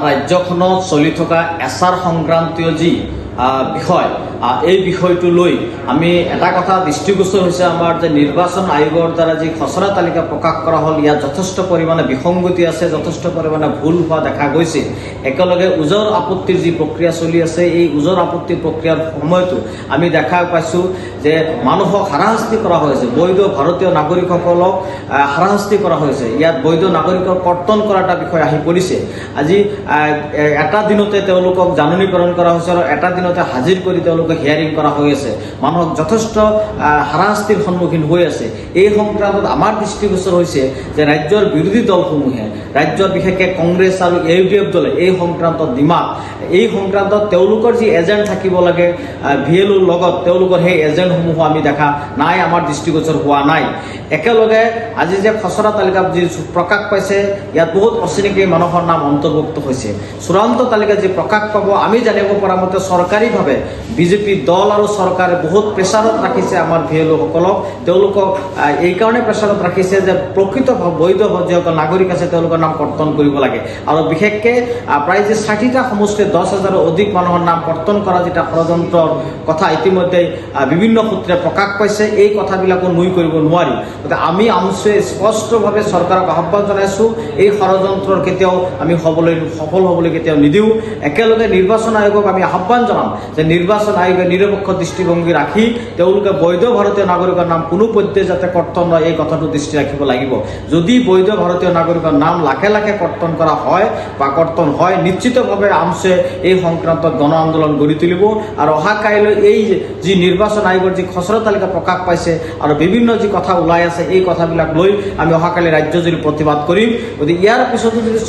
ৰাজ্যখনত চলি থকা এছাৰ সংক্ৰান্তীয় যি বিষয়, এই বিষয়টো লৈ আমি এটা কথা দৃষ্টিগোচৰ হৈছে আমাৰ যে নিৰ্বাচন আয়োগৰ দ্বাৰা যি খচৰা তালিকা প্ৰকাশ কৰা হ'ল, ইয়াত যথেষ্ট পৰিমাণে বিসংগতি আছে, যথেষ্ট পৰিমাণে ভুল হোৱা দেখা গৈছে। একেলগে ওজৰ আপত্তিৰ যি প্ৰক্ৰিয়া চলি আছে, এই ওজৰ আপত্তিৰ প্ৰক্ৰিয়াৰ সময়তো আমি দেখা পাইছোঁ যে মানুহক হাৰাশাস্তি কৰা হৈছে, বৈধ ভাৰতীয় নাগৰিকসকলক হাৰাশাস্তি কৰা হৈছে। ইয়াত বৈধ নাগৰিকক কৰ্তন কৰা এটা বিষয় আহি পৰিছে। আজি এটা দিনতে তেওঁলোকক জাননীকৰণ কৰা হৈছে আৰু এটা দিনতে হাজিৰ কৰি তেওঁলোকক হিয়াৰিং কৰা হৈ আছে। মানুহক যথেষ্ট হাৰাশাস্তিৰ সন্মুখীন হৈ আছে। এই সংক্ৰান্তত আমাৰ দৃষ্টিগোচৰ হৈছে যে ৰাজ্যৰ বিৰোধী দলসমূহে, ৰাজ্যৰ বিশেষকৈ কংগ্ৰেছ আৰু UDF দলে এই সংক্ৰান্তত এই সংক্ৰান্তত তেওঁলোকৰ যি এজেণ্ট থাকিব লাগে VLOৰ লগত, তেওঁলোকৰ সেই এজেণ্টসমূহো আমি দেখা নাই, আমাৰ দৃষ্টিগোচৰ হোৱা নাই। একেলগে আজি যে খচৰা তালিকা যি প্ৰকাশ পাইছে, ইয়াত বহুত অচিনাকি মানুহৰ নাম অন্তৰ্ভুক্ত হৈছে। চূড়ান্ত তালিকা যি প্ৰকাশ পাব, আমি জানিব পৰা মতে চৰকাৰীভাৱে বিজেপি দল আৰু চৰকাৰে বহুত প্ৰেছাৰত ৰাখিছে আমাৰ VLOসকলক। তেওঁলোকক এইকাৰণে প্ৰেছাৰত ৰাখিছে যে প্ৰকৃত বৈধ যিসকল নাগৰিক আছে তেওঁলোকৰ নাম কৰ্তন কৰিব লাগে। আৰু বিশেষকৈ প্ৰায় যে 60টা সমষ্টিত 10,000ৰো অধিক মানুহৰ নাম কৰ্তন কৰা যেটা ষড়যন্ত্ৰৰ কথা ইতিমধ্যে বিভিন্ন সূত্ৰে প্ৰকাশ পাইছে। এই কথাবিলাকো নুই কৰিব নোৱাৰি। গতিকে আমি আমচুৱে স্পষ্টভাৱে চৰকাৰক আহ্বান জনাইছোঁ, এই ষড়যন্ত্ৰৰ কেতিয়াও আমি সফল হ'বলৈ কেতিয়াও নিদিওঁ। একেলগে নিৰ্বাচন আয়োগক আমি আহ্বান জনাম যে নিৰ্বাচন আয়োগে নিৰপেক্ষ দৃষ্টিভংগী ৰাখি তেওঁলোকে বৈধ ভাৰতীয় নাগৰিকৰ নাম কোনো পধ্যে যাতে কৰ্তন হয়, এই কথাটো দৃষ্টি ৰাখিব লাগিব। যদি বৈধ ভাৰতীয় নাগৰিকৰ নাম লাখে লাখে কৰ্তন কৰা হয় বা কৰ্তন হয়, নিশ্চিতভাৱে আমচুৱে এই সংক্ৰান্তত গণ আন্দোলন গঢ়ি তুলিব। আৰু অহা কাইলৈ এই যি নিৰ্বাচন আয়োগৰ যি খচৰা তালিকা প্ৰকাশ পাইছে আৰু বিভিন্ন যি কথা ওলাই আছে, এই কথাবিলাক লৈ আমি অহাকালি ৰাজ্যজুৰি প্ৰতিবাদ কৰিম। গতিকে ইয়াৰ পিছতো যদি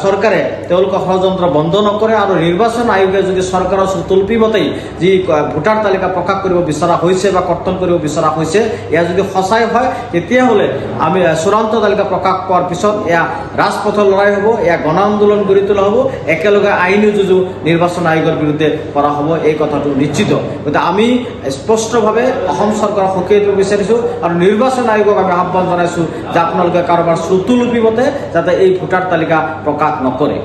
চৰকাৰে তেওঁলোকৰ ষড়যন্ত্ৰ বন্ধ নকৰে আৰু নিৰ্বাচন আয়োগে যদি চৰকাৰৰ তুলপীমতেই যি ভোটাৰ তালিকা প্ৰকাশ কৰিব বিচৰা হৈছে বা কৰ্তন কৰিব বিচৰা হৈছে, এয়া যদি সঁচাই হয়, তেতিয়াহ'লে আমি চূড়ান্ত তালিকা প্ৰকাশ পোৱাৰ পিছত এয়া ৰাজপথৰ লৰাই হ'ব, এয়া গণ আন্দোলন গঢ়ি তোলা হ'ব, একেলগে আইনী যুঁজো নিৰ্বাচন আয়োগৰ বিৰুদ্ধে কৰা হ'ব, এই কথাটো নিশ্চিত। গতিকে আমি স্পষ্টভাৱে অসম চৰকাৰক সকীয়াই দিব বিচাৰিছোঁ আৰু নিৰ্বাচন আয়োগক আমি আহ্বান জনাইছোঁ যে আপোনালোকে কাৰোবাৰ শ্ৰুতলিপিমতে যাতে এই ভোটাৰ তালিকা প্ৰকাশ নকৰে।